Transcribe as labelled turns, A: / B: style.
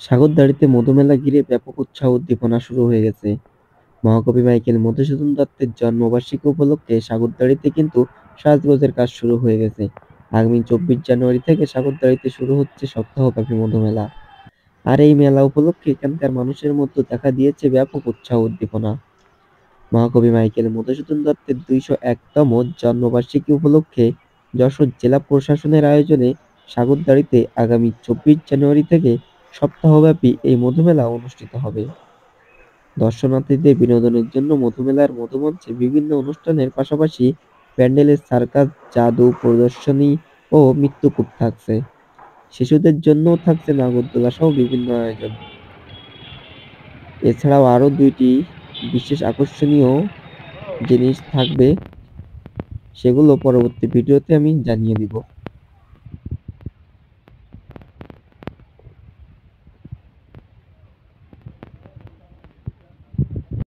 A: সাগরদাঁড়িতে মধুমেলা ঘিরে ব্যাপক উৎসাহ উদ্দীপনা শুরু হয়ে গেছে। মহাকবি মাইকেল মধুসূদন দত্তের জন্মবার্ষিকী উপলক্ষে সাগরদাঁড়িতে কিন্তু সাজগোজের কাজ শুরু হয়ে গেছে। আগামী ২৪ জানুয়ারি থেকে সাগরদাঁড়িতে শুরু হচ্ছে সপ্তাহব্যাপী মধুমেলা। আর এই মেলা উপলক্ষে এখানকার মানুষের মধ্যে দেখা দিয়েছে ব্যাপক উৎসাহ উদ্দীপনা। মহাকবি মাইকেল মধুসূদন দত্তের ২০১তম জন্মবার্ষিকী উপলক্ষে যশোর জেলা প্রশাসনের আয়োজনে সাগরদাঁড়িতে আগামী ২৪ জানুয়ারি থেকে সপ্তাহব্যাপী এই মধুমেলা অনুষ্ঠিত হবে। দর্শনার্থীদের বিনোদনের জন্য মধুমেলার মধুমঞ্চে বিভিন্ন অনুষ্ঠানের পাশাপাশি প্যান্ডেলে সার্কাস, জাদু প্রদর্শনী ও মৃত্যুকূট থাকছে। শিশুদের জন্যও থাকছে নাগরদোলা সহ বিভিন্ন আয়োজন। এছাড়াও আরও ২টি বিশেষ আকর্ষণীয় জিনিস থাকবে, সেগুলো পরবর্তী ভিডিওতে আমি জানিয়ে দিব।